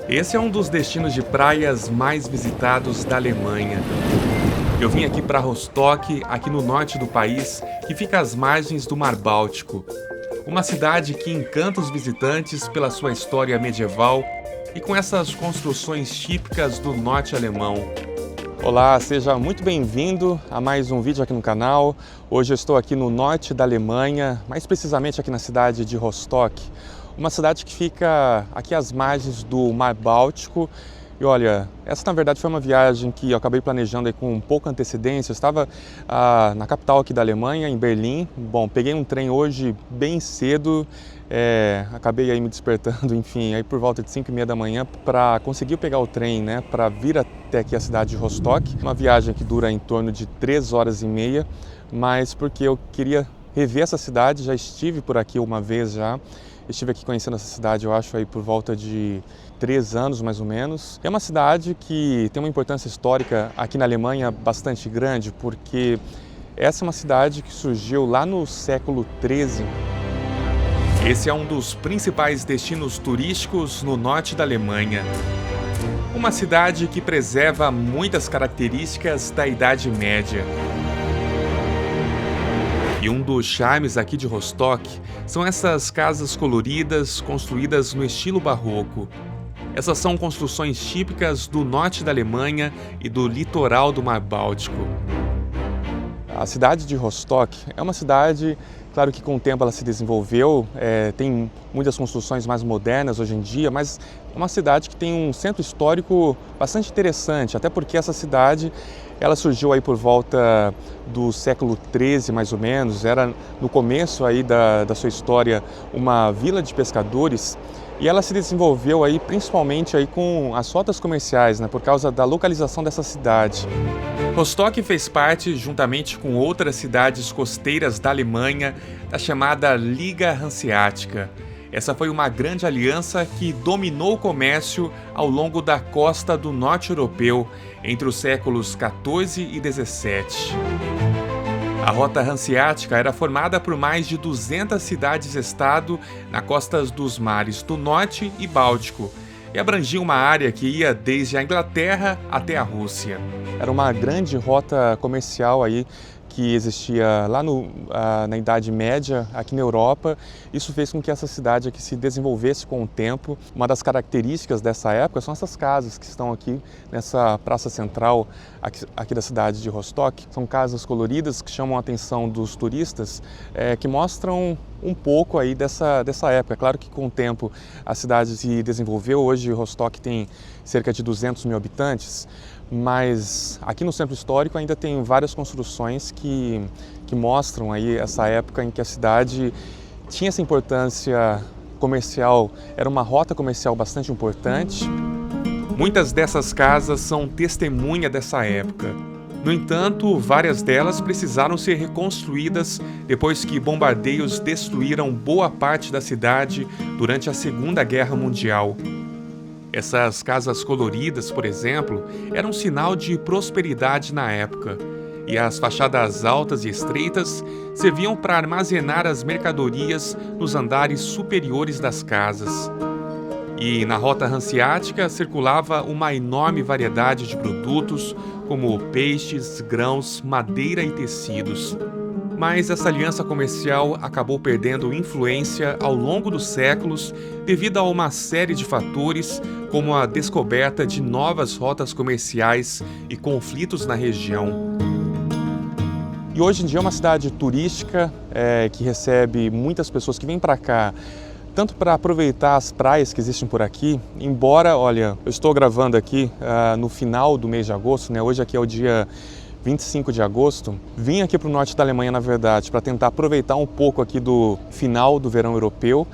Esse é um dos destinos de praias mais visitados da Alemanha. Eu vim aqui para Rostock, aqui no norte do país, que fica às margens do Mar Báltico. Uma cidade que encanta os visitantes pela sua história medieval e com essas construções típicas do norte alemão. Olá, seja muito bem-vindo a mais um vídeo aqui no canal. Hoje eu estou aqui no norte da Alemanha, mais precisamente aqui na cidade de Rostock. Uma cidade que fica aqui às margens do Mar Báltico. E olha, essa na verdade foi uma viagem que eu acabei planejando aí com pouca antecedência. Eu estava na capital aqui da Alemanha, em Berlim. Bom, peguei um trem hoje bem cedo, acabei aí me despertando, enfim, aí por volta de 5h30 da manhã para conseguir pegar o trem, né, para vir até aqui a cidade de Rostock. Uma viagem que dura em torno de 3 horas e meia, mas porque eu queria rever essa cidade, já estive por aqui uma vez já. Estive aqui conhecendo essa cidade, eu acho, aí por volta de 3 anos, mais ou menos. É uma cidade que tem uma importância histórica aqui na Alemanha bastante grande, porque essa é uma cidade que surgiu lá no século XIII. Esse é um dos principais destinos turísticos no norte da Alemanha. Uma cidade que preserva muitas características da Idade Média. E um dos charmes aqui de Rostock são essas casas coloridas construídas no estilo barroco. Essas são construções típicas do norte da Alemanha e do litoral do Mar Báltico. A cidade de Rostock é uma cidade, claro que com o tempo ela se desenvolveu, tem muitas construções mais modernas hoje em dia, mas é uma cidade que tem um centro histórico bastante interessante, até porque essa cidade ela surgiu aí por volta do século XIII, mais ou menos. Era no começo aí da sua história uma vila de pescadores e ela se desenvolveu aí principalmente aí com as rotas comerciais, né, por causa da localização dessa cidade. Rostock fez parte, juntamente com outras cidades costeiras da Alemanha, da chamada Liga Hanseática. Essa foi uma grande aliança que dominou o comércio ao longo da costa do norte europeu, entre os séculos XIV e XVII. A Rota Hanseática era formada por mais de 200 cidades-estado na costa dos mares do Norte e Báltico, e abrangia uma área que ia desde a Inglaterra até a Rússia. Era uma grande rota comercial aí que existia lá na Idade Média, aqui na Europa. Isso fez com que essa cidade aqui se desenvolvesse com o tempo. Uma das características dessa época são essas casas que estão aqui nessa praça central aqui da cidade de Rostock. São casas coloridas que chamam a atenção dos turistas, que mostram um pouco aí dessa época. Claro que com o tempo a cidade se desenvolveu. Hoje Rostock tem cerca de 200 mil habitantes, mas aqui no centro histórico ainda tem várias construções que mostram aí essa época em que a cidade tinha essa importância comercial, era uma rota comercial bastante importante. Muitas dessas casas são testemunha dessa época. No entanto, várias delas precisaram ser reconstruídas depois que bombardeios destruíram boa parte da cidade durante a Segunda Guerra Mundial. Essas casas coloridas, por exemplo, eram um sinal de prosperidade na época, e as fachadas altas e estreitas serviam para armazenar as mercadorias nos andares superiores das casas. E na Rota Hanseática circulava uma enorme variedade de produtos, como peixes, grãos, madeira e tecidos. Mas essa aliança comercial acabou perdendo influência ao longo dos séculos devido a uma série de fatores, como a descoberta de novas rotas comerciais e conflitos na região. E hoje em dia é uma cidade turística que recebe muitas pessoas que vêm para cá, tanto para aproveitar as praias que existem por aqui, embora, olha, eu estou gravando aqui no final do mês de agosto, né? Hoje aqui é o dia 25 de agosto, vim aqui para o norte da Alemanha, na verdade, para tentar aproveitar um pouco aqui do final do verão europeu,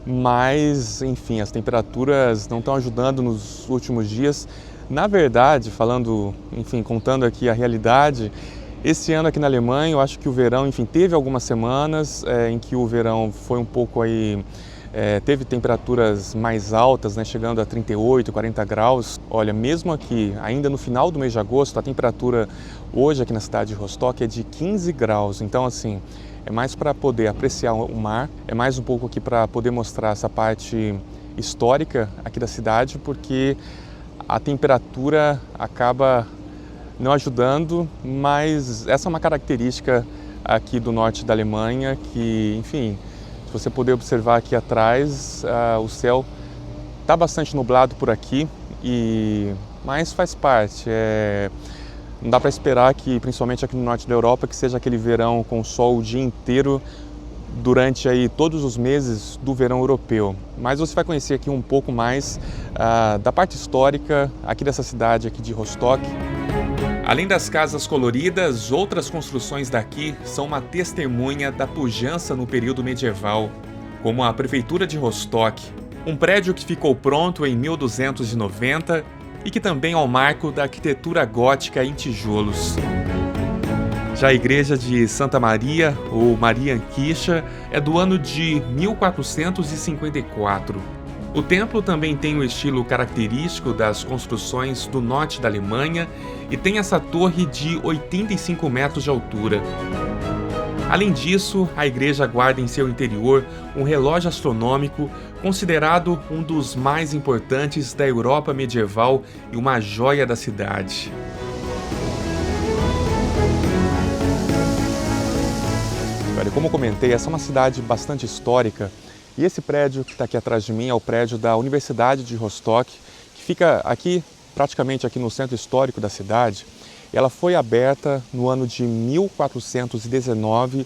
mas, enfim, as temperaturas não estão ajudando nos últimos dias. Na verdade, falando, enfim, contando aqui a realidade, esse ano aqui na Alemanha, eu acho que o verão, enfim, teve algumas semanas em que o verão foi um pouco aí, teve temperaturas mais altas, né, chegando a 38, 40 graus. Olha, mesmo aqui, ainda no final do mês de agosto, a temperatura hoje aqui na cidade de Rostock é de 15 graus. Então, assim, é mais para poder apreciar o mar, é mais um pouco aqui para poder mostrar essa parte histórica aqui da cidade, porque a temperatura acaba não ajudando, mas essa é uma característica aqui do norte da Alemanha que, enfim, se você puder observar aqui atrás, o céu está bastante nublado por aqui, mas faz parte. Não dá para esperar que, principalmente aqui no norte da Europa, que seja aquele verão com sol o dia inteiro durante aí todos os meses do verão europeu. Mas você vai conhecer aqui um pouco mais da parte histórica aqui dessa cidade aqui de Rostock. Além das casas coloridas, outras construções daqui são uma testemunha da pujança no período medieval, como a Prefeitura de Rostock, um prédio que ficou pronto em 1290 e que também é o marco da arquitetura gótica em tijolos. Já a igreja de Santa Maria, ou Mariankirche, é do ano de 1454. O templo também tem o estilo característico das construções do norte da Alemanha e tem essa torre de 85 metros de altura. Além disso, a igreja guarda em seu interior um relógio astronômico considerado um dos mais importantes da Europa medieval e uma joia da cidade. Olha, como eu comentei, essa é uma cidade bastante histórica e esse prédio que está aqui atrás de mim é o prédio da Universidade de Rostock, que fica aqui, praticamente aqui no centro histórico da cidade. Ela foi aberta no ano de 1419.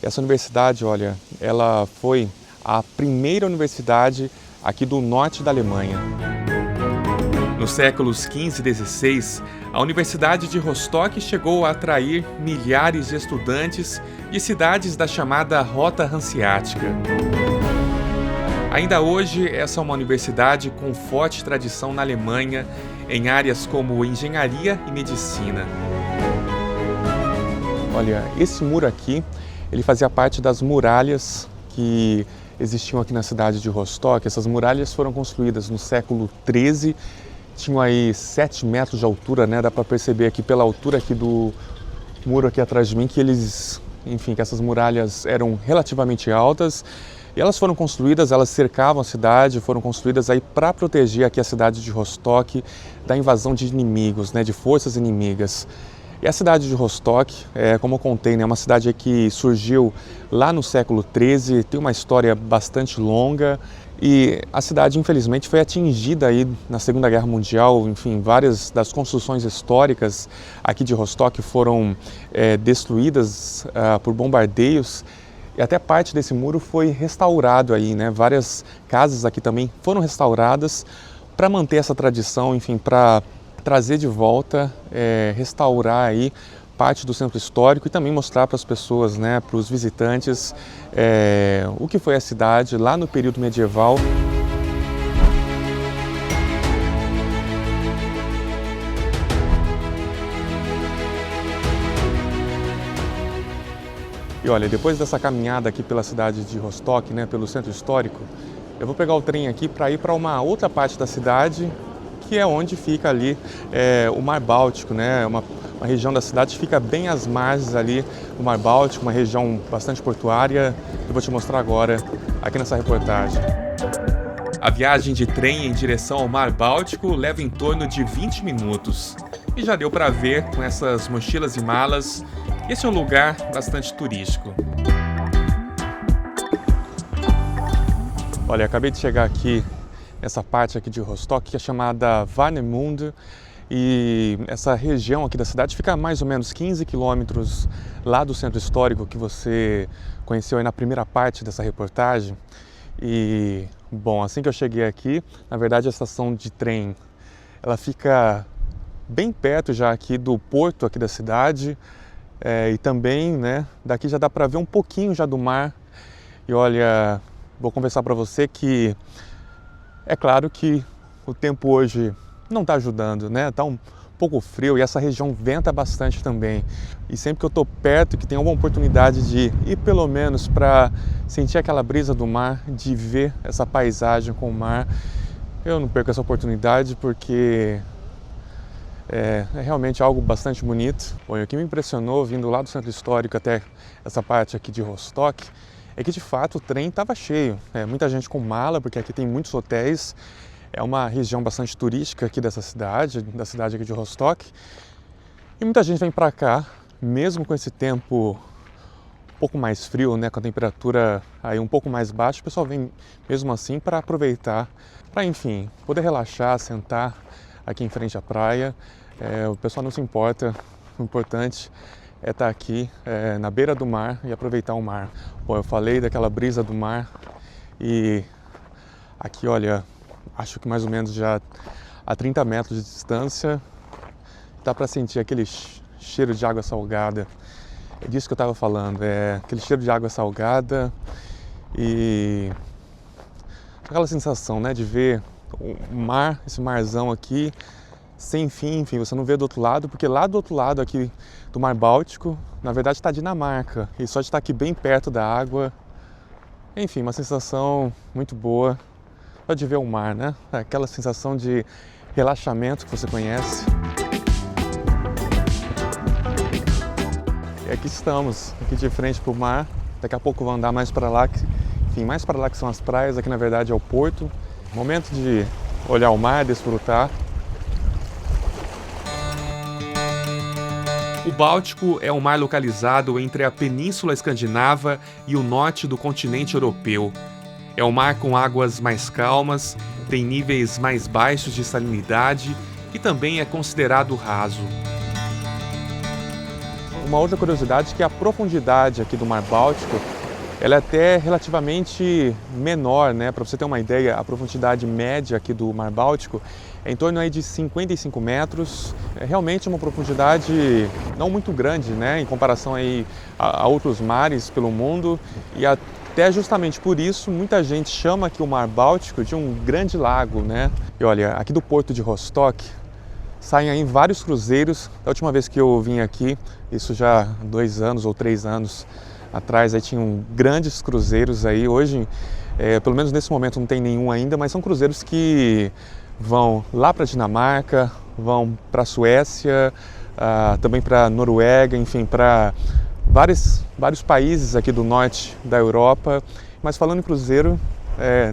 Essa universidade, olha, ela foi a primeira universidade aqui do norte da Alemanha. Nos séculos XV e XVI, a Universidade de Rostock chegou a atrair milhares de estudantes de cidades da chamada Rota Hanseática. Ainda hoje, essa é uma universidade com forte tradição na Alemanha, em áreas como engenharia e medicina. Olha, esse muro aqui, ele fazia parte das muralhas que existiam aqui na cidade de Rostock. Essas muralhas foram construídas no século XIII, tinham aí 7 metros de altura, né? Dá para perceber aqui pela altura aqui do muro aqui atrás de mim que que essas muralhas eram relativamente altas. E elas foram construídas, elas cercavam a cidade, foram construídas aí para proteger aqui a cidade de Rostock da invasão de inimigos, né, de forças inimigas. E a cidade de Rostock, como eu contei, é uma cidade que surgiu lá no século XIII, tem uma história bastante longa e a cidade, infelizmente, foi atingida aí na Segunda Guerra Mundial. Enfim, várias das construções históricas aqui de Rostock foram destruídas por bombardeios. E até parte desse muro foi restaurado aí, né? Várias casas aqui também foram restauradas para manter essa tradição, enfim, para trazer de volta, restaurar aí parte do centro histórico e também mostrar para as pessoas, né, para os visitantes, o que foi a cidade lá no período medieval. E olha, depois dessa caminhada aqui pela cidade de Rostock, né, pelo centro histórico, eu vou pegar o trem aqui para ir para uma outra parte da cidade, que é onde fica ali o Mar Báltico, né, uma região da cidade que fica bem às margens ali do Mar Báltico, uma região bastante portuária. Eu vou te mostrar agora aqui nessa reportagem. A viagem de trem em direção ao Mar Báltico leva em torno de 20 minutos. E já deu para ver com essas mochilas e malas. Esse é um lugar bastante turístico. Olha, acabei de chegar aqui nessa parte aqui de Rostock, que é chamada Warnemünde, e essa região aqui da cidade fica a mais ou menos 15 quilômetros lá do centro histórico que você conheceu aí na primeira parte dessa reportagem. E, bom, assim que eu cheguei aqui, na verdade a estação de trem, ela fica bem perto já aqui do porto aqui da cidade. E também, né, daqui já dá para ver um pouquinho já do mar. E olha, vou confessar para você que é claro que o tempo hoje não está ajudando, né? Tá um pouco frio e essa região venta bastante também. E sempre que eu estou perto, que tenho alguma oportunidade de ir pelo menos para sentir aquela brisa do mar, de ver essa paisagem com o mar, eu não perco essa oportunidade porque é realmente algo bastante bonito. Bom, e o que me impressionou vindo lá do centro histórico até essa parte aqui de Rostock é que de fato o trem estava cheio. Muita gente com mala, porque aqui tem muitos hotéis. É uma região bastante turística aqui dessa cidade, da cidade aqui de Rostock. E muita gente vem para cá, mesmo com esse tempo um pouco mais frio, né, com a temperatura aí um pouco mais baixa, o pessoal vem mesmo assim para aproveitar, para enfim, poder relaxar, sentar aqui em frente à praia. O pessoal não se importa, o importante é estar aqui na beira do mar e aproveitar o mar. Bom, eu falei daquela brisa do mar e aqui, olha, acho que mais ou menos já a 30 metros de distância dá para sentir aquele cheiro de água salgada. É disso que eu estava falando, aquele cheiro de água salgada e aquela sensação, né, de ver o mar, esse marzão aqui, sem fim, enfim, você não vê do outro lado, porque lá do outro lado aqui do Mar Báltico, na verdade está a Dinamarca, e só de estar aqui bem perto da água, enfim, uma sensação muito boa, só de ver o mar, né? Aquela sensação de relaxamento que você conhece. E aqui estamos, aqui de frente para o mar, daqui a pouco vou andar mais para lá, enfim, mais para lá que são as praias, aqui na verdade é o porto. Momento de olhar o mar, desfrutar. O Báltico é um mar localizado entre a Península Escandinava e o norte do continente europeu. É um mar com águas mais calmas, tem níveis mais baixos de salinidade e também é considerado raso. Uma outra curiosidade é que a profundidade aqui do Mar Báltico ela é até relativamente menor, né? Para você ter uma ideia, a profundidade média aqui do Mar Báltico é em torno aí de 55 metros. É realmente uma profundidade não muito grande, né? Em comparação aí a outros mares pelo mundo. E até justamente por isso, muita gente chama aqui o Mar Báltico de um grande lago, né? E olha, aqui do porto de Rostock saem aí vários cruzeiros. Da última vez que eu vim aqui, isso já há 2 anos ou 3 anos atrás, aí tinham grandes cruzeiros aí. Hoje, pelo menos nesse momento não tem nenhum ainda, mas são cruzeiros que vão lá para a Dinamarca, vão para a Suécia, também para a Noruega, enfim, para vários países aqui do norte da Europa. Mas falando em cruzeiro,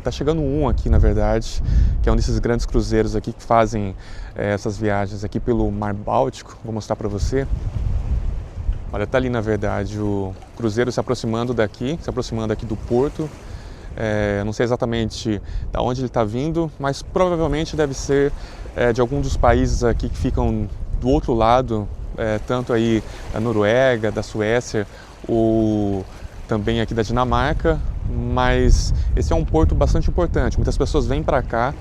tá chegando um aqui na verdade, que é um desses grandes cruzeiros aqui que fazem essas viagens aqui pelo Mar Báltico. Vou mostrar para você. Olha, tá ali na verdade o cruzeiro se aproximando aqui do porto. Não sei exatamente de onde ele está vindo, mas provavelmente deve ser de algum dos países aqui que ficam do outro lado, tanto aí da Noruega, da Suécia ou também aqui da Dinamarca. Mas esse é um porto bastante importante, muitas pessoas vêm para cá,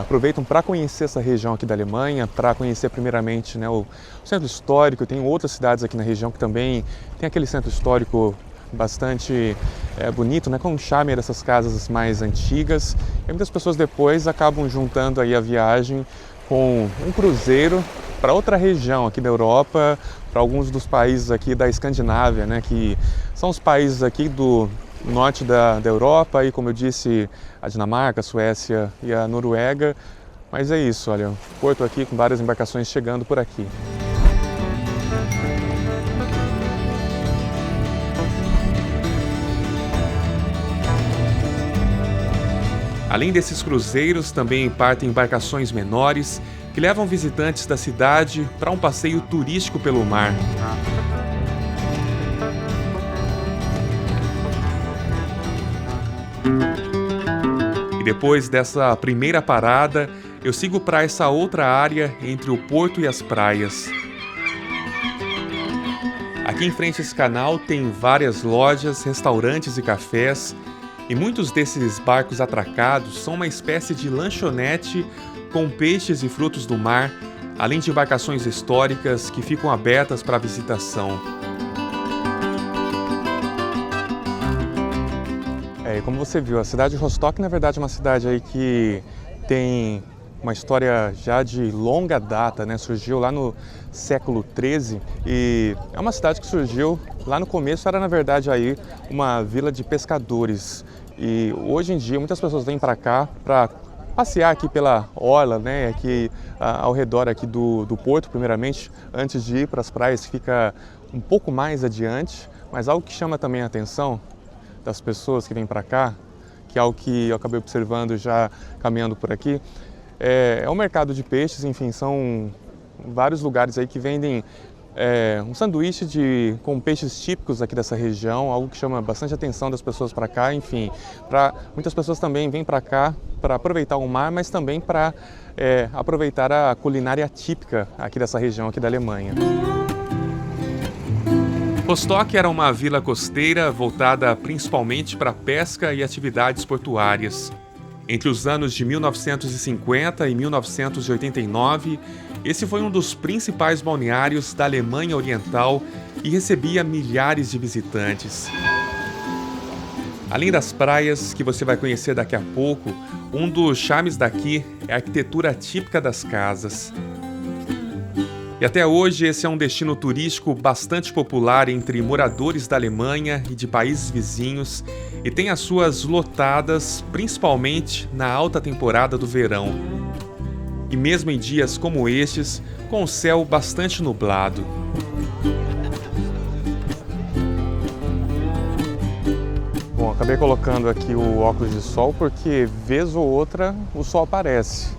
aproveitam para conhecer essa região aqui da Alemanha, para conhecer primeiramente, né, o centro histórico. Tem outras cidades aqui na região que também tem aquele centro histórico bastante bonito, né, com o charme dessas casas mais antigas. E muitas pessoas depois acabam juntando aí a viagem com um cruzeiro para outra região aqui da Europa, para alguns dos países aqui da Escandinávia, né, que são os países aqui do norte da Europa, e como eu disse, a Dinamarca, a Suécia e a Noruega. Mas é isso, olha, porto aqui com várias embarcações chegando por aqui. Além desses cruzeiros, também partem embarcações menores que levam visitantes da cidade para um passeio turístico pelo mar. E depois dessa primeira parada, eu sigo para essa outra área entre o porto e as praias. Aqui em frente a esse canal tem várias lojas, restaurantes e cafés, e muitos desses barcos atracados são uma espécie de lanchonete com peixes e frutos do mar, além de embarcações históricas que ficam abertas para visitação. Como você viu, a cidade de Rostock, na verdade, é uma cidade aí que tem uma história já de longa data, né? Surgiu lá no século XIII e é uma cidade que surgiu lá no começo, era na verdade aí uma vila de pescadores. E hoje em dia muitas pessoas vêm para cá para passear aqui pela orla, né? Aqui ao redor aqui do porto, primeiramente, antes de ir para as praias, que fica um pouco mais adiante. Mas algo que chama também a atenção, das pessoas que vêm para cá, que é algo que eu acabei observando já caminhando por aqui, é o mercado de peixes. Enfim, são vários lugares aí que vendem um sanduíche com peixes típicos aqui dessa região, algo que chama bastante atenção das pessoas para cá. Enfim, muitas pessoas também vêm para cá para aproveitar o mar, mas também para aproveitar a culinária típica aqui dessa região, aqui da Alemanha. Rostock era uma vila costeira voltada principalmente para pesca e atividades portuárias. Entre os anos de 1950 e 1989, esse foi um dos principais balneários da Alemanha Oriental e recebia milhares de visitantes. Além das praias, que você vai conhecer daqui a pouco, um dos charmes daqui é a arquitetura típica das casas. E até hoje esse é um destino turístico bastante popular entre moradores da Alemanha e de países vizinhos e tem as suas lotadas, principalmente na alta temporada do verão. E mesmo em dias como estes, com o céu bastante nublado. Bom, acabei colocando aqui o óculos de sol porque vez ou outra o sol aparece.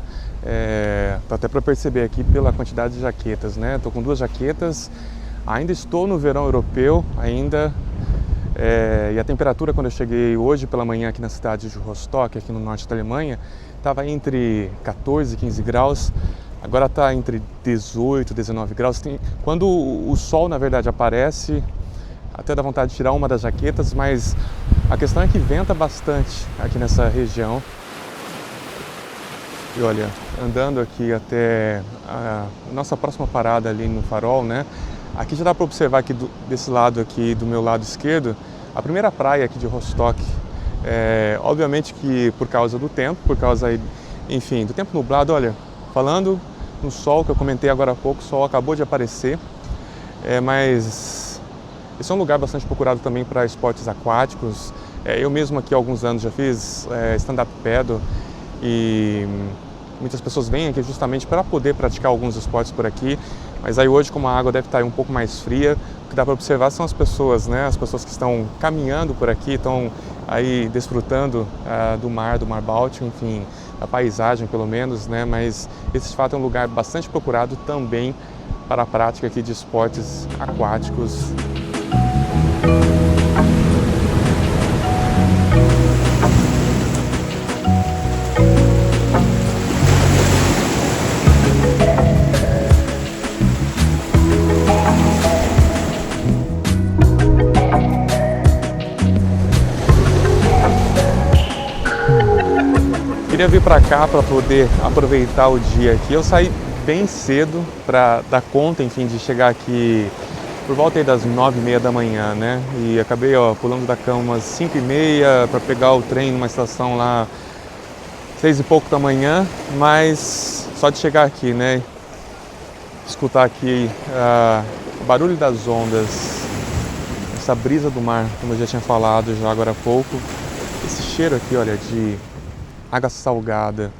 Até para perceber aqui pela quantidade de jaquetas, né? Estou com 2 jaquetas, ainda estou no verão europeu, e a temperatura quando eu cheguei hoje pela manhã aqui na cidade de Rostock, aqui no norte da Alemanha, estava entre 14 e 15 graus, agora está entre 18 e 19 graus. Quando o sol na verdade aparece, até dá vontade de tirar uma das jaquetas, mas a questão é que venta bastante aqui nessa região. E olha, andando aqui até a nossa próxima parada ali no farol, né? Aqui já dá para observar aqui desse lado aqui, do meu lado esquerdo, a primeira praia aqui de Rostock. Obviamente que por causa do tempo, por causa, enfim, do tempo nublado, olha, falando no sol que eu comentei agora há pouco, o sol acabou de aparecer, mas esse é um lugar bastante procurado também para esportes aquáticos. Eu mesmo aqui há alguns anos já fiz stand-up paddle e muitas pessoas vêm aqui justamente para poder praticar alguns esportes por aqui, mas aí hoje, como a água deve estar um pouco mais fria, o que dá para observar são as pessoas, né? As pessoas que estão caminhando por aqui, estão aí desfrutando do mar Báltico, enfim, a paisagem pelo menos, né? Mas esse de fato é um lugar bastante procurado também para a prática aqui de esportes aquáticos. Queria vir para cá para poder aproveitar o dia aqui. Eu saí bem cedo para dar conta, enfim, de chegar aqui por volta aí das 9h30 da manhã, né? E acabei pulando da cama umas 5h30 para pegar o trem numa estação lá 6 e pouco da manhã, mas só de chegar aqui, né? Escutar aqui o barulho das ondas, essa brisa do mar, como eu já tinha falado já agora há pouco, esse cheiro aqui, olha, de água salgada.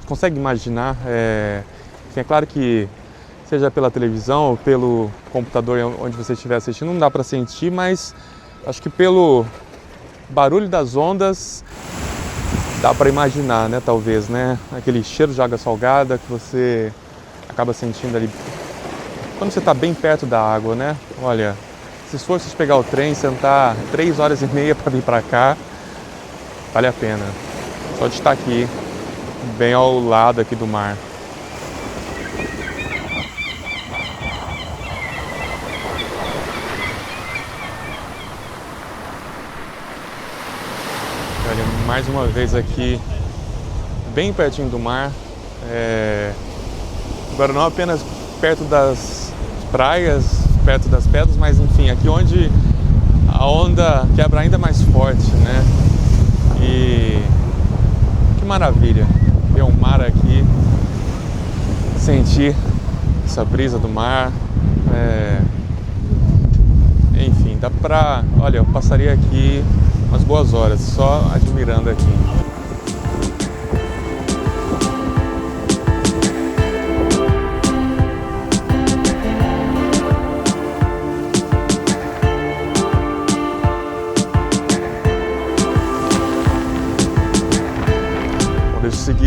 Consegue imaginar? É claro que seja pela televisão ou pelo computador onde você estiver assistindo, não dá para sentir, mas acho que pelo barulho das ondas dá para imaginar, né? Talvez, né? Aquele cheiro de água salgada que você acaba sentindo ali quando você está bem perto da água, né? Olha, se fosse pegar o trem, sentar 3h30 para vir para cá, vale a pena. Só de estar aqui, bem ao lado aqui do mar. Olha, mais uma vez aqui, bem pertinho do mar. Agora não apenas perto das praias, perto das pedras, mas enfim, aqui onde a onda quebra ainda mais forte, né? E que maravilha ver o mar aqui, sentir essa brisa do mar. Enfim, dá pra... Olha, eu passaria aqui umas boas horas só admirando aqui.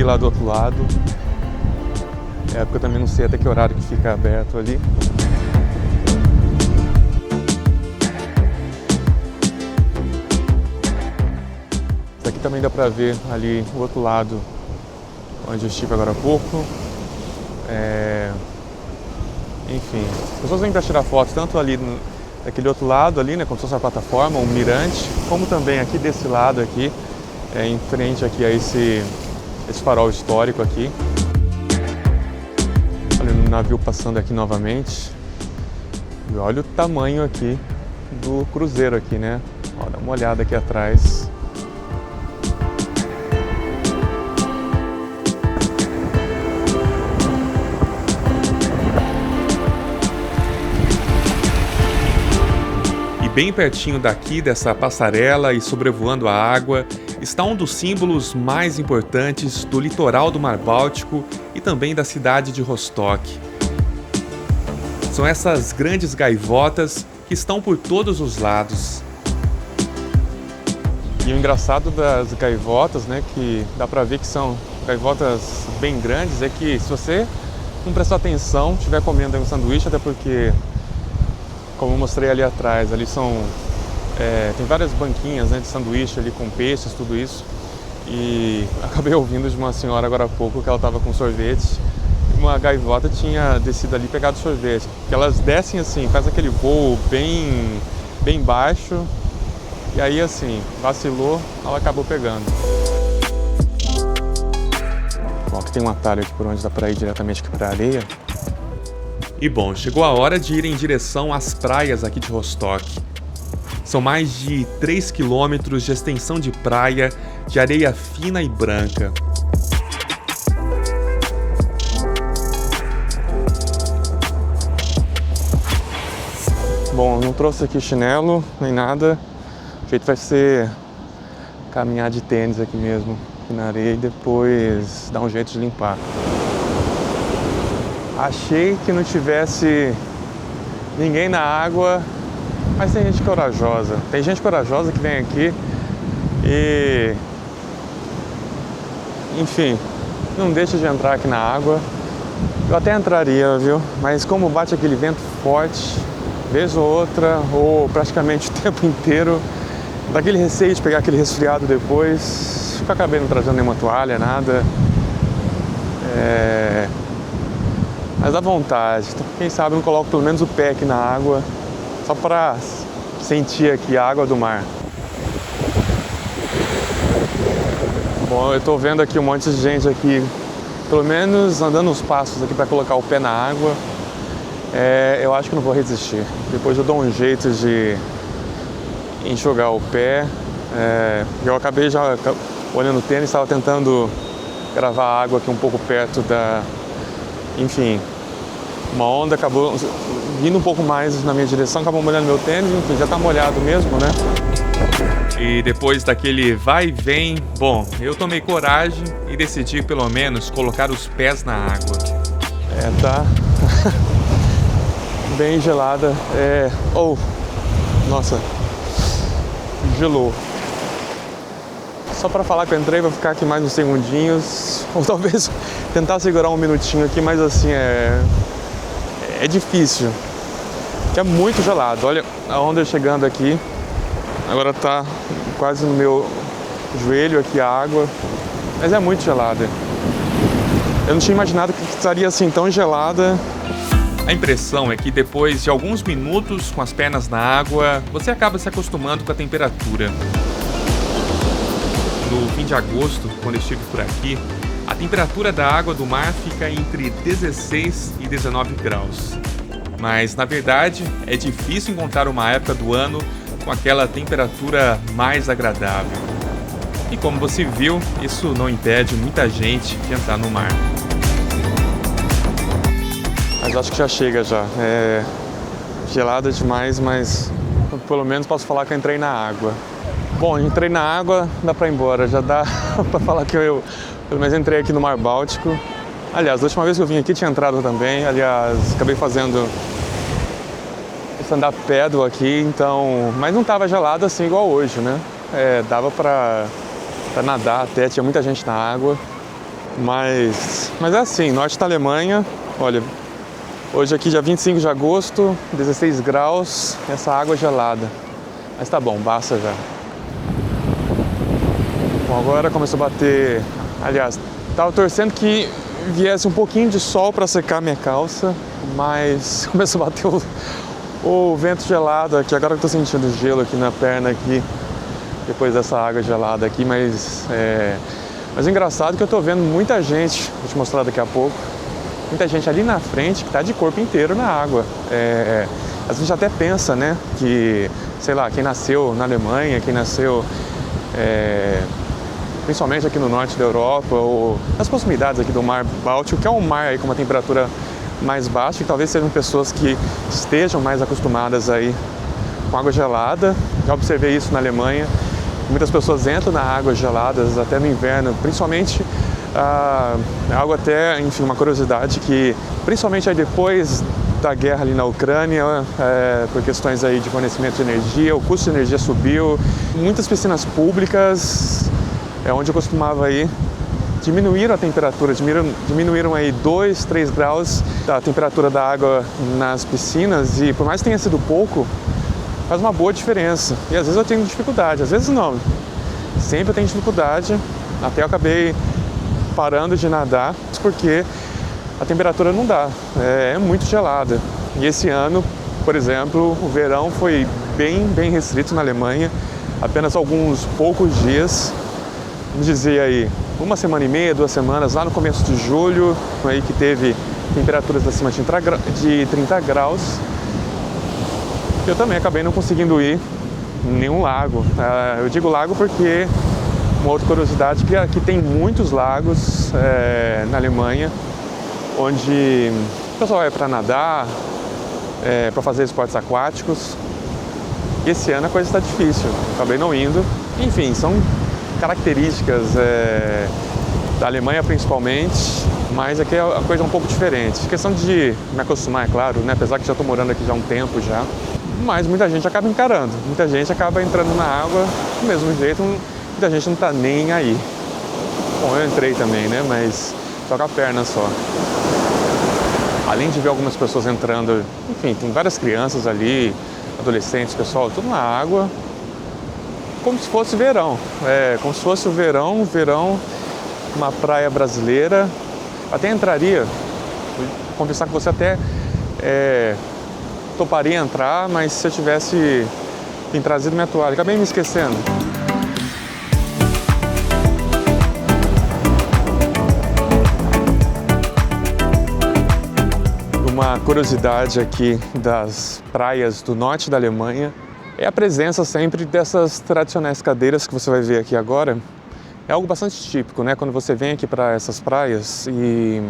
lá do outro lado. É porque eu também não sei até que horário que fica aberto ali. Isso aqui também dá pra ver ali o outro lado, onde eu estive agora há pouco. Enfim, as pessoas vêm para tirar fotos tanto ali daquele outro lado ali, né, como se fosse uma plataforma, um mirante, como também aqui desse lado aqui, em frente aqui a esse farol histórico aqui. Olha o navio passando aqui novamente. E olha o tamanho aqui do cruzeiro aqui, né? Ó, dá uma olhada aqui atrás. Bem pertinho daqui, dessa passarela e sobrevoando a água, está um dos símbolos mais importantes do litoral do Mar Báltico e também da cidade de Rostock. São essas grandes gaivotas que estão por todos os lados. E o engraçado das gaivotas, né, que dá pra ver que são gaivotas bem grandes, é que se você não prestar atenção, estiver comendo um sanduíche, até porque, como eu mostrei ali atrás, ali tem várias banquinhas, né, de sanduíche ali com peixes, tudo isso. E acabei ouvindo de uma senhora agora há pouco que ela estava com sorvete. Uma gaivota tinha descido ali e pegado sorvete. Que elas descem assim, faz aquele voo bem baixo. E aí assim, vacilou, ela acabou pegando. Bom, aqui tem um atalho aqui por onde dá para ir diretamente aqui para a areia. E bom, chegou a hora de ir em direção às praias aqui de Rostock. São mais de 3 quilômetros de extensão de praia, de areia fina e branca. Bom, não trouxe aqui chinelo, nem nada. O jeito vai ser caminhar de tênis aqui mesmo, aqui na areia, e depois dar um jeito de limpar. Achei que não tivesse ninguém na água, mas tem gente corajosa. Tem gente corajosa que vem aqui e, enfim, não deixa de entrar aqui na água. Eu até entraria, viu? Mas como bate aquele vento forte, vez ou outra, ou praticamente o tempo inteiro, dá aquele receio de pegar aquele resfriado depois. Eu acabei não trazendo nenhuma toalha, nada. Mas dá vontade. Então, quem sabe eu não coloco pelo menos o pé aqui na água, só para sentir aqui a água do mar. Bom, eu tô vendo aqui um monte de gente aqui, pelo menos andando uns passos aqui para colocar o pé na água. Eu acho que não vou resistir. Depois eu dou um jeito de enxugar o pé. Eu acabei já olhando o tênis, estava tentando gravar a água aqui um pouco perto da... Enfim, uma onda acabou vindo um pouco mais na minha direção, acabou molhando meu tênis, enfim, já tá molhado mesmo, né? E depois daquele vai e vem, bom, eu tomei coragem e decidi pelo menos colocar os pés na água. Tá bem gelada. Nossa, gelou. Só para falar que eu entrei, vou ficar aqui mais uns segundinhos, ou talvez tentar segurar um minutinho aqui, mas assim, é difícil, que é muito gelado. Olha a onda chegando aqui, agora tá quase no meu joelho aqui a água, mas é muito gelada. Eu não tinha imaginado que estaria assim tão gelada. A impressão é que depois de alguns minutos com as pernas na água, você acaba se acostumando com a temperatura. No fim de agosto, quando eu estive por aqui, a temperatura da água do mar fica entre 16 e 19 graus. Mas, na verdade, é difícil encontrar uma época do ano com aquela temperatura mais agradável. E como você viu, isso não impede muita gente de entrar no mar. Mas acho que já chega já. É gelada demais, mas pelo menos posso falar que eu entrei na água. Bom, entrei na água, dá pra ir embora, já dá pra falar que eu pelo menos entrei aqui no Mar Báltico. Aliás, a última vez que eu vim aqui tinha entrado também, aliás, acabei fazendo stand-up paddle aqui, então... Mas não tava gelado assim igual hoje, né? Dava pra nadar até, tinha muita gente na água. Mas é assim, norte da Alemanha, olha, hoje aqui dia 25 de agosto, 16 graus, essa água é gelada. Mas tá bom, basta já. Bom, agora começou a bater, aliás, tava torcendo que viesse um pouquinho de sol para secar minha calça, mas começou a bater o vento gelado aqui. Agora eu tô sentindo gelo aqui na perna aqui, depois dessa água gelada aqui, mas o engraçado é que eu tô vendo muita gente, vou te mostrar daqui a pouco, muita gente ali na frente que tá de corpo inteiro na água. A gente até pensa, né, que, sei lá, quem nasceu na Alemanha, quem nasceu principalmente aqui no norte da Europa, ou nas proximidades aqui do Mar Báltico, que é um mar aí com uma temperatura mais baixa, e talvez sejam pessoas que estejam mais acostumadas aí com água gelada. Já observei isso na Alemanha. Muitas pessoas entram na água geladas até no inverno, principalmente algo até, enfim, uma curiosidade que, principalmente aí depois da guerra ali na Ucrânia, por questões aí de fornecimento de energia, o custo de energia subiu. Muitas piscinas públicas, onde eu costumava ir, diminuíram a temperatura, diminuíram aí 2, 3 graus da temperatura da água nas piscinas, e por mais que tenha sido pouco, faz uma boa diferença. E às vezes eu tenho dificuldade, às vezes não. Sempre eu tenho dificuldade, até eu acabei parando de nadar, porque a temperatura não dá, é muito gelada. E esse ano, por exemplo, o verão foi bem restrito na Alemanha, apenas alguns poucos dias, vamos dizer aí, 1 semana e meia, 2 semanas, lá no começo de julho, aí que teve temperaturas acima de 30 graus. Eu também acabei não conseguindo ir em nenhum lago. Eu digo lago porque, uma outra curiosidade, que aqui tem muitos lagos na Alemanha, onde o pessoal vai para nadar, para fazer esportes aquáticos. E esse ano a coisa está difícil, acabei não indo. Enfim, são características da Alemanha principalmente, mas aqui a coisa é um pouco diferente. Questão de me acostumar, é claro, né? Apesar que já estou morando aqui já há um tempo já. Mas muita gente acaba encarando, muita gente acaba entrando na água do mesmo jeito, muita gente não está nem aí. Bom, eu entrei também, né? Mas só com a perna só. Além de ver algumas pessoas entrando, enfim, tem várias crianças ali, adolescentes, pessoal, tudo na água, como se fosse verão. Como se fosse o verão, uma praia brasileira. Até entraria, vou confessar que você até toparia entrar, mas se eu tivesse trazido minha toalha, acabei me esquecendo. Uma curiosidade aqui das praias do norte da Alemanha é a presença sempre dessas tradicionais cadeiras que você vai ver aqui agora. É algo bastante típico, né? Quando você vem aqui para essas praias e,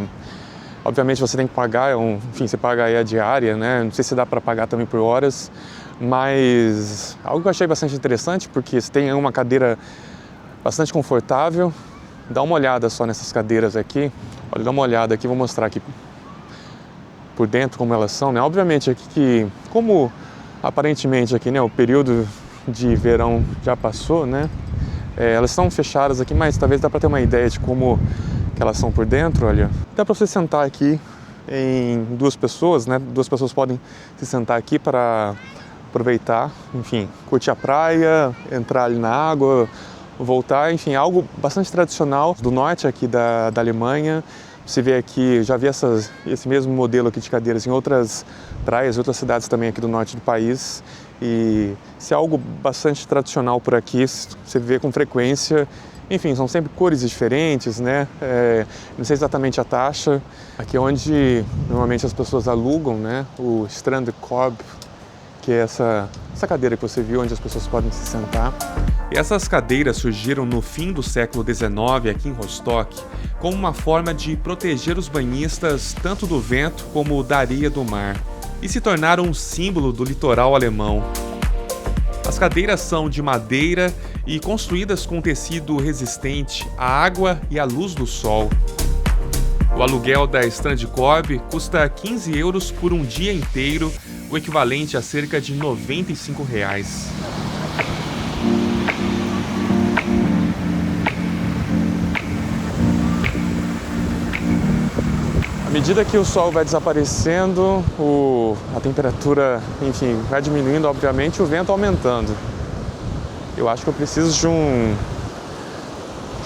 obviamente, você tem que pagar, enfim, você paga aí a diária, né? Não sei se dá para pagar também por horas, mas algo que eu achei bastante interessante, porque você tem uma cadeira bastante confortável. Dá uma olhada só nessas cadeiras aqui. Olha, dá uma olhada aqui, vou mostrar aqui por dentro como elas são, né? Obviamente aqui que, como aparentemente aqui, né, o período de verão já passou, né? Elas estão fechadas aqui, mas talvez dá para ter uma ideia de como que elas são por dentro, olha. Dá para você sentar aqui em 2 pessoas, né? 2 pessoas podem se sentar aqui para aproveitar, enfim, curtir a praia, entrar ali na água, voltar, enfim, algo bastante tradicional do norte aqui da Alemanha. Você vê aqui, já vi esse mesmo modelo aqui de cadeiras em outras praias, outras cidades também aqui do norte do país. E se é algo bastante tradicional por aqui, você vê com frequência. Enfim, são sempre cores diferentes, né? Não sei exatamente a taxa. Aqui é onde normalmente as pessoas alugam, né? O Strandkorb, que é essa cadeira que você viu, onde as pessoas podem se sentar. E essas cadeiras surgiram no fim do século XIX aqui em Rostock, como uma forma de proteger os banhistas tanto do vento como da areia do mar, e se tornaram um símbolo do litoral alemão. As cadeiras são de madeira e construídas com tecido resistente à água e à luz do sol. O aluguel da Strandkorb custa 15 € por um dia inteiro, o equivalente a cerca de R$ 95. medida que o sol vai desaparecendo, a temperatura, enfim, vai diminuindo, obviamente, e o vento aumentando. Eu acho que eu preciso de um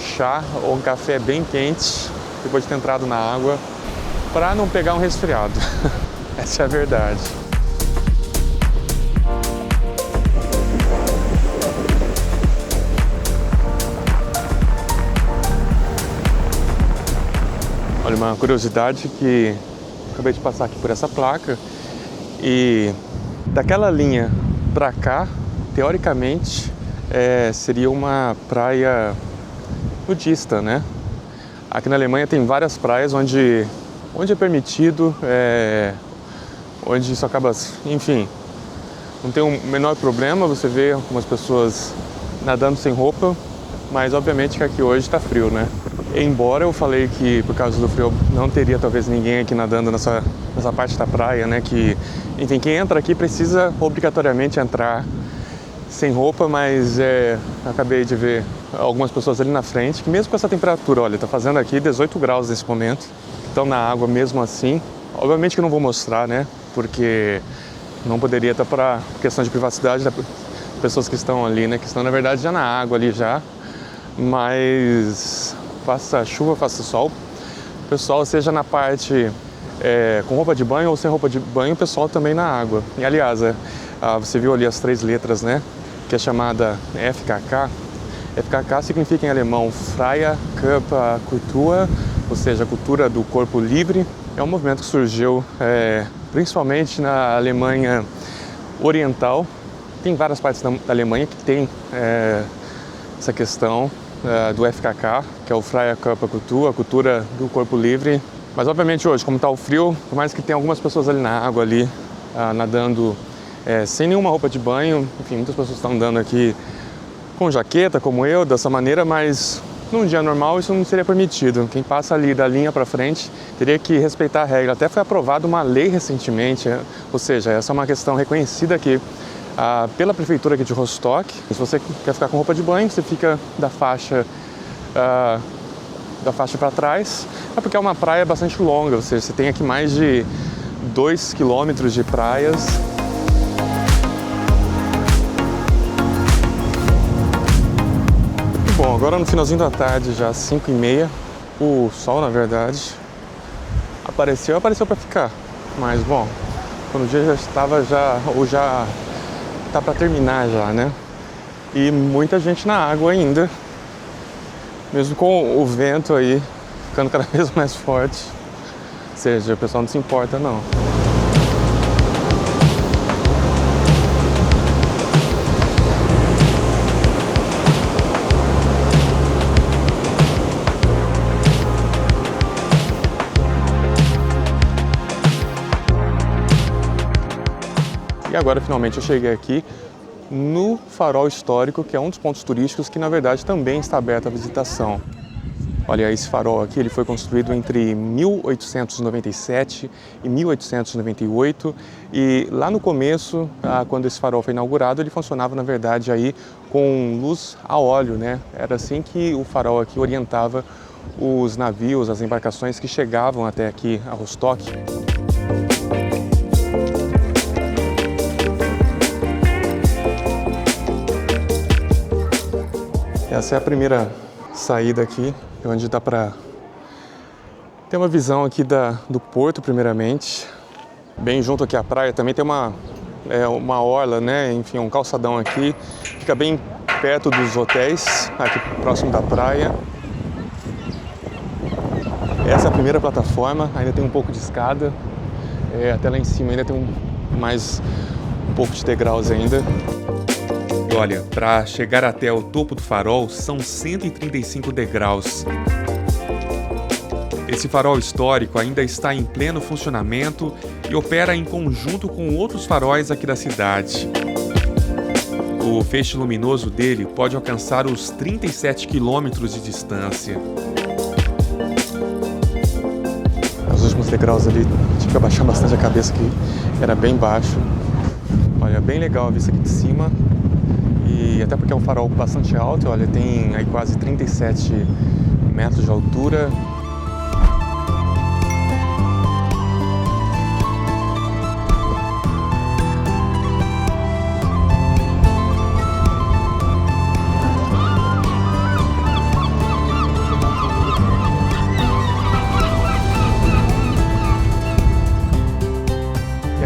chá ou um café bem quente, depois de ter entrado na água, para não pegar um resfriado. Essa é a verdade. Olha, uma curiosidade que acabei de passar aqui por essa placa, e daquela linha para cá, teoricamente, seria uma praia nudista, né? Aqui na Alemanha tem várias praias onde é permitido, onde isso acaba, enfim, não tem o menor problema, você vê algumas pessoas nadando sem roupa, mas obviamente que aqui hoje está frio, né? Embora eu falei que por causa do frio não teria talvez ninguém aqui nadando nessa parte da praia, né? Que, enfim, quem entra aqui precisa obrigatoriamente entrar sem roupa, mas acabei de ver algumas pessoas ali na frente, que mesmo com essa temperatura, olha, tá fazendo aqui 18 graus nesse momento, estão na água mesmo assim. Obviamente que eu não vou mostrar, né? Porque não poderia estar para questão de privacidade das pessoas que estão ali, né? Que estão, na verdade, já na água ali já. Mas faça chuva, faça sol, o pessoal, seja na parte com roupa de banho ou sem roupa de banho, o pessoal também na água. E, aliás, você viu ali as 3 letras, né? Que é chamada FKK. FKK significa em alemão Freie Körperkultur, ou seja, a cultura do corpo livre. É um movimento que surgiu principalmente na Alemanha Oriental. Tem várias partes da Alemanha que tem essa questão do FKK, que é o Freie Körperkultur, a cultura do corpo livre. Mas obviamente hoje, como está o frio, por mais que tenha algumas pessoas ali na água ali, nadando sem nenhuma roupa de banho, enfim, muitas pessoas estão andando aqui com jaqueta, como eu, dessa maneira, mas num dia normal isso não seria permitido. Quem passa ali da linha para frente teria que respeitar a regra. Até foi aprovada uma lei recentemente, ou seja, essa é uma questão reconhecida aqui pela prefeitura aqui de Rostock. Se você quer ficar com roupa de banho, você fica da faixa para trás, porque é uma praia bastante longa, ou seja, você tem aqui mais de 2 quilômetros de praias. Bom, agora no finalzinho da tarde, já 5h30, o sol, na verdade, apareceu para ficar, mas bom, quando o dia já estava já tá para terminar já, né? E muita gente na água ainda, mesmo com o vento aí ficando cada vez mais forte. Ou seja, o pessoal não se importa não. E agora finalmente eu cheguei aqui no Farol Histórico, que é um dos pontos turísticos que na verdade também está aberto à visitação. Olha, esse farol aqui, ele foi construído entre 1897 e 1898 e lá no começo, quando esse farol foi inaugurado, ele funcionava na verdade aí com luz a óleo, né? Era assim que o farol aqui orientava os navios, as embarcações que chegavam até aqui a Rostock. Essa é a primeira saída aqui, onde dá para ter uma visão aqui do porto, primeiramente. Bem junto aqui à praia também tem uma orla, né? Enfim, um calçadão aqui. Fica bem perto dos hotéis, aqui próximo da praia. Essa é a primeira plataforma, ainda tem um pouco de escada. Até lá em cima ainda tem um pouco de degraus ainda. E olha, para chegar até o topo do farol são 135 degraus. Esse farol histórico ainda está em pleno funcionamento e opera em conjunto com outros faróis aqui da cidade. O feixe luminoso dele pode alcançar os 37 quilômetros de distância. Os últimos degraus ali, tive que abaixar bastante a cabeça, que era bem baixo. Olha, bem legal a vista aqui de cima. E até porque é um farol bastante alto, olha, tem aí quase 37 metros de altura.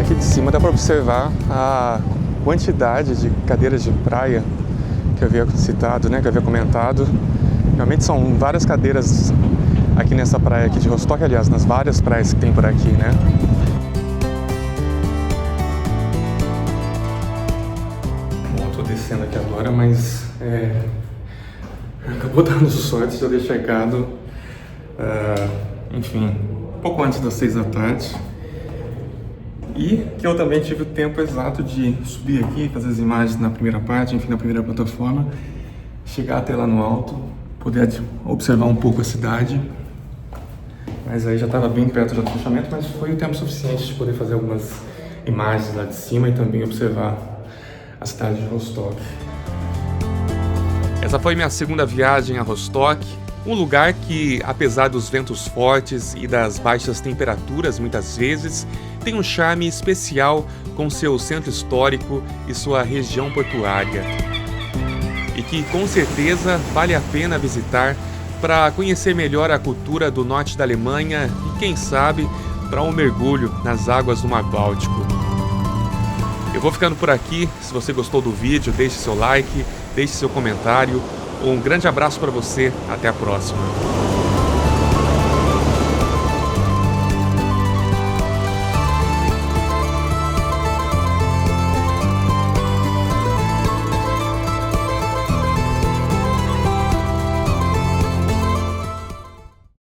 Aqui de cima dá para observar a quantidade de cadeiras de praia que eu havia citado, né, que eu havia comentado. Realmente são várias cadeiras aqui nessa praia aqui de Rostock, aliás, nas várias praias que tem por aqui, né? Bom, eu tô descendo aqui agora, mas acabou dando sorte de eu ter chegado, enfim, um pouco antes das 6 da tarde. E que eu também tive o tempo exato de subir aqui, fazer as imagens na primeira parte, enfim, na primeira plataforma, chegar até lá no alto, poder observar um pouco a cidade. Mas aí já estava bem perto do fechamento, mas foi o tempo suficiente de poder fazer algumas imagens lá de cima e também observar a cidade de Rostock. Essa foi minha segunda viagem a Rostock, um lugar que, apesar dos ventos fortes e das baixas temperaturas muitas vezes, tem um charme especial com seu centro histórico e sua região portuária. E que com certeza vale a pena visitar para conhecer melhor a cultura do norte da Alemanha e, quem sabe, para um mergulho nas águas do Mar Báltico. Eu vou ficando por aqui. Se você gostou do vídeo, deixe seu like, deixe seu comentário. Um grande abraço para você. Até a próxima.